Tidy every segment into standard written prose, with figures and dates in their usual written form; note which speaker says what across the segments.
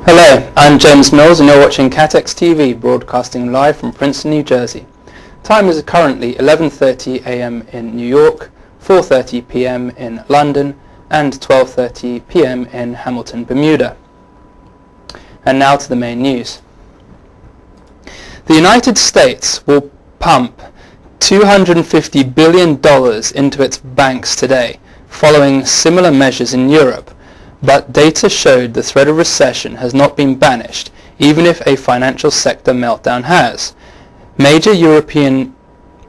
Speaker 1: Hello, I'm James Mills and you're watching Catex TV, broadcasting live from Princeton, New Jersey. Time is currently 11:30 a.m. in New York, 4:30 p.m. in London and 12:30 p.m. in Hamilton, Bermuda. And now to the main news. The United States will pump $250 billion into its banks today, following similar measures in Europe. But data showed the threat of recession has not been banished, even if a financial sector meltdown has. Major European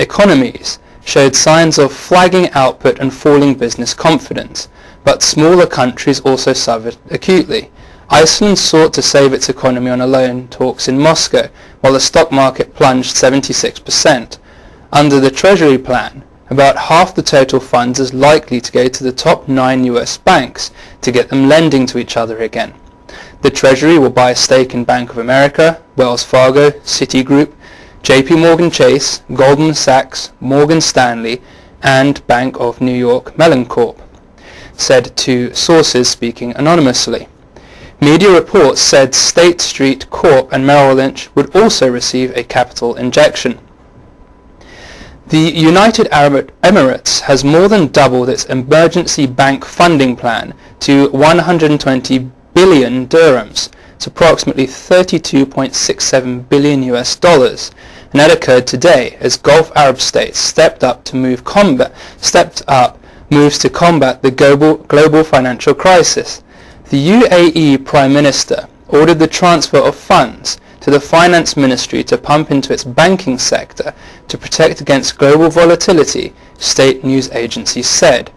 Speaker 1: economies showed signs of flagging output and falling business confidence, but smaller countries also suffered acutely. Iceland sought to save its economy on loan talks in Moscow, while the stock market plunged 76%. Under the Treasury plan, about half the total funds is likely to go to the top 9 US banks to get them lending to each other again. The Treasury will buy a stake in Bank of America, Wells Fargo, Citigroup, JP Morgan Chase, Goldman Sachs, Morgan Stanley, and Bank of New York Mellon Corp, said two sources speaking anonymously. Media reports said State Street Corp and Merrill Lynch would also receive a capital injection. The United Arab Emirates has more than doubled its emergency bank funding plan to 120 billion dirhams. It's approximately 32.67 billion US dollars. And that occurred today as Gulf Arab states stepped up moves to combat the global financial crisis. The UAE Prime Minister ordered the transfer of funds to the Finance Ministry to pump into its banking sector to protect against global volatility, state news agencies said,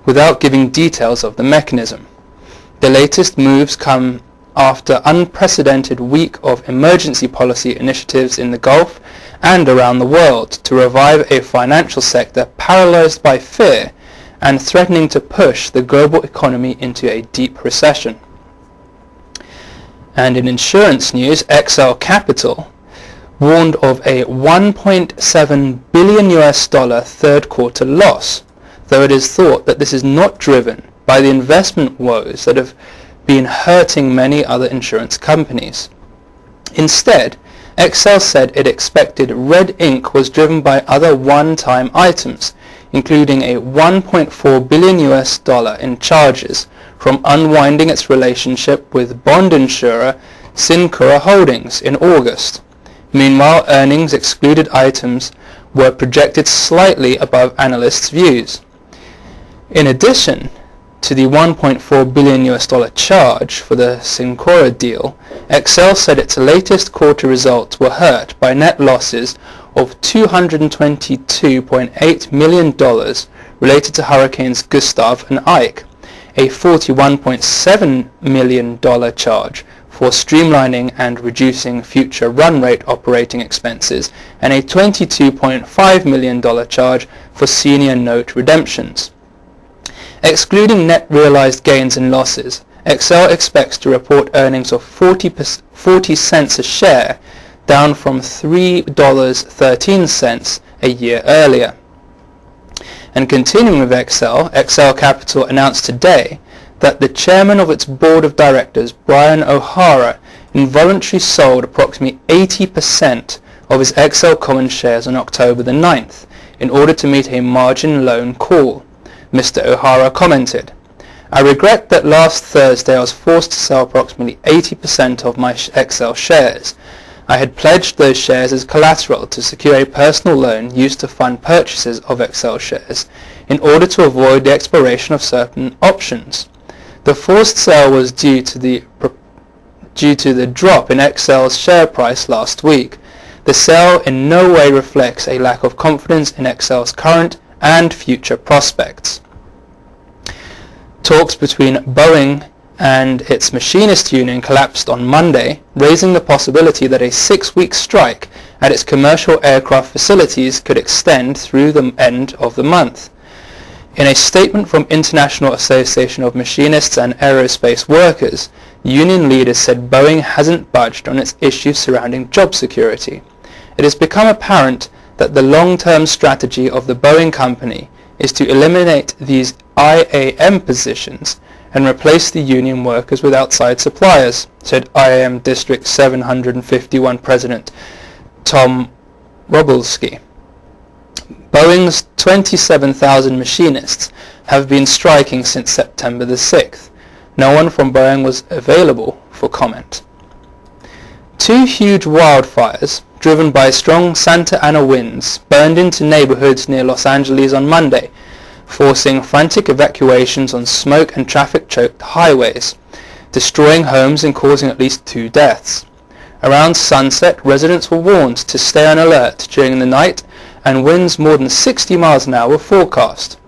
Speaker 1: without giving details of the mechanism. The latest moves come after unprecedented week of emergency policy initiatives in the Gulf and around the world to revive a financial sector paralyzed by fear and threatening to push the global economy into a deep recession. And in insurance news, XL Capital warned of a 1.7 billion US dollar third quarter loss, though it is thought that this is not driven by the investment woes that have been hurting many other insurance companies. Instead, XL said it expected red ink was driven by other one-time items, including a 1.4 billion US dollar in charges from unwinding its relationship with bond insurer Syncora Holdings in August. Meanwhile, earnings excluded items were projected slightly above analysts' views. In addition to the 1.4 billion US dollar charge for the Syncora deal, XL said its latest quarter results were hurt by net losses of $222.8 million related to Hurricanes Gustav and Ike, a $41.7 million charge for streamlining and reducing future run rate operating expenses, and a $22.5 million charge for senior note redemptions. Excluding net realized gains and losses, XL expects to report earnings of 40 cents a share, down from $3.13 a year earlier. And continuing with XL Capital announced today that the chairman of its board of directors, Brian O'Hara, involuntarily sold approximately 80% of his XL common shares on October the 9th in order to meet a margin loan call. Mr. O'Hara commented, "I regret that last Thursday I was forced to sell approximately 80% of my XL shares. I had pledged those shares as collateral to secure a personal loan used to fund purchases of XL shares in order to avoid the expiration of certain options. The forced sale was due to the drop in XL's share price last week. The sale in no way reflects a lack of confidence in XL's current and future prospects." Talks between Boeing and its machinist union collapsed on Monday, raising the possibility that a 6-week strike at its commercial aircraft facilities could extend through the end of the month. In a statement from International Association of Machinists and Aerospace Workers, union leaders said Boeing hasn't budged on its issues surrounding job security. It has become apparent that the long-term strategy of the Boeing company is to eliminate these IAM positions and replace the union workers with outside suppliers, said IAM District 751 President Tom Robolski. Boeing's 27,000 machinists have been striking since September the 6th. No one from Boeing was available for comment. Two huge wildfires, driven by strong Santa Ana winds, burned into neighborhoods near Los Angeles on Monday, forcing frantic evacuations on smoke and traffic-choked highways, destroying homes and causing at least 2 deaths. Around sunset, residents were warned to stay on alert during the night, and winds more than 60 miles an hour were forecast.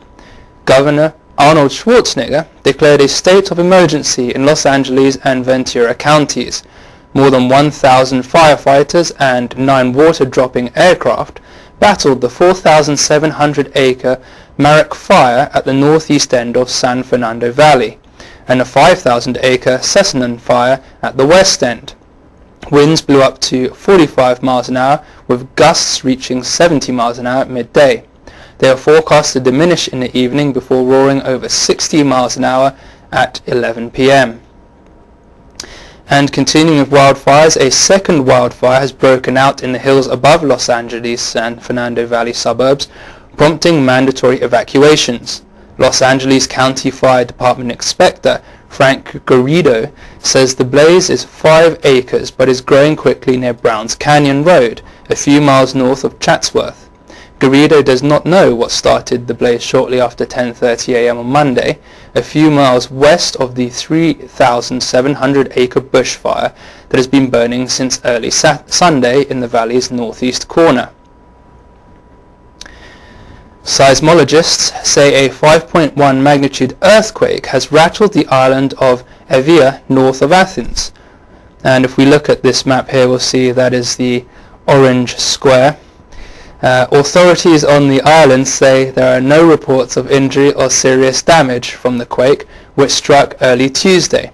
Speaker 1: Governor Arnold Schwarzenegger declared a state of emergency in Los Angeles and Ventura counties. More than 1,000 firefighters and 9 water-dropping aircraft battled the 4,700-acre Merrick Fire at the northeast end of San Fernando Valley, and a 5,000-acre Cessanon Fire at the west end. Winds blew up to 45 miles an hour, with gusts reaching 70 miles an hour at midday. They are forecast to diminish in the evening before roaring over 60 miles an hour at 11 p.m. And continuing with wildfires, a second wildfire has broken out in the hills above Los Angeles' San Fernando Valley suburbs, prompting mandatory evacuations. Los Angeles County Fire Department Inspector Frank Garrido says the blaze is 5 acres but is growing quickly near Browns Canyon Road, a few miles north of Chatsworth. Garrido does not know what started the blaze shortly after 10:30 a.m. on Monday, a few miles west of the 3,700-acre bushfire that has been burning since early Sunday in the valley's northeast corner. Seismologists say a 5.1 magnitude earthquake has rattled the island of Evia north of Athens. And if we look at this map here, we'll see that is the orange square. Authorities on the island say there are no reports of injury or serious damage from the quake, which struck early Tuesday.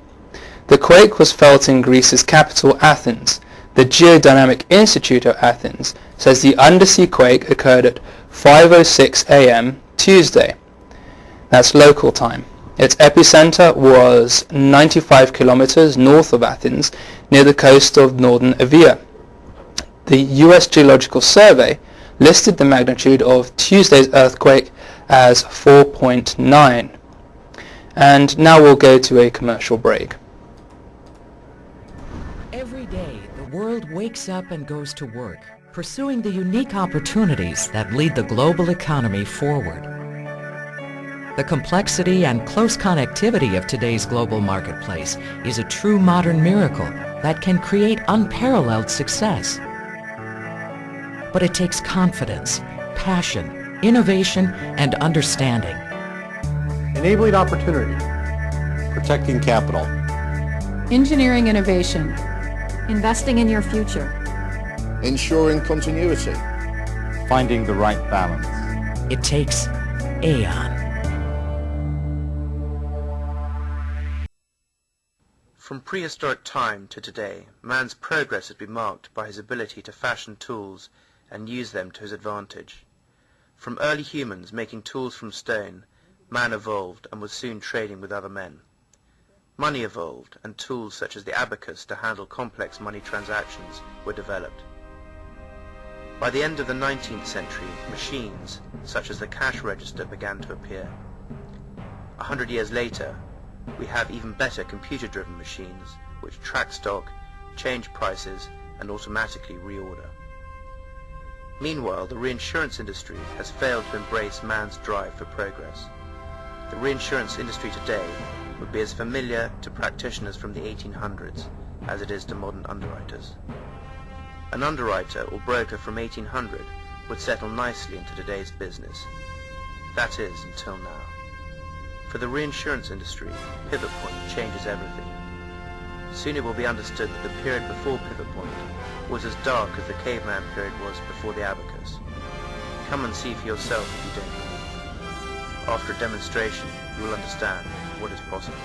Speaker 1: The quake was felt in Greece's capital, Athens. The Geodynamic Institute of Athens says the undersea quake occurred at 5:06 a.m. Tuesday. That's local time. Its epicenter was 95 kilometers north of Athens, near the coast of northern Evia. The U.S. Geological Survey listed the magnitude of Tuesday's earthquake as 4.9. And now we'll go to a commercial break.
Speaker 2: Every day, the world wakes up and goes to work, pursuing the unique opportunities that lead the global economy forward. The complexity and close connectivity of today's global marketplace is a true modern miracle that can create unparalleled success. But it takes confidence, passion, innovation, and understanding.
Speaker 3: Enabling opportunity.
Speaker 4: Protecting capital.
Speaker 5: Engineering innovation.
Speaker 6: Investing in your future.
Speaker 7: Ensuring continuity.
Speaker 4: Finding the right balance.
Speaker 2: It takes Aon.
Speaker 8: From prehistoric time to today, man's progress has been marked by his ability to fashion tools and use them to his advantage. From early humans making tools from stone, man evolved and was soon trading with other men. Money evolved, and tools such as the abacus to handle complex money transactions were developed. By the end of the 19th century, machines such as the cash register began to appear. 100 years later, we have even better computer-driven machines which track stock, change prices, and automatically reorder. Meanwhile, the reinsurance industry has failed to embrace man's drive for progress. The reinsurance industry today would be as familiar to practitioners from the 1800s as it is to modern underwriters. An underwriter or broker from 1800 would settle nicely into today's business. That is, until now. For the reinsurance industry, pivot point changes everything. Soon it will be understood that the period before pivot point was as dark as the caveman period was before the abacus. Come and see for yourself if you don't believe. After a demonstration, you will understand what is possible.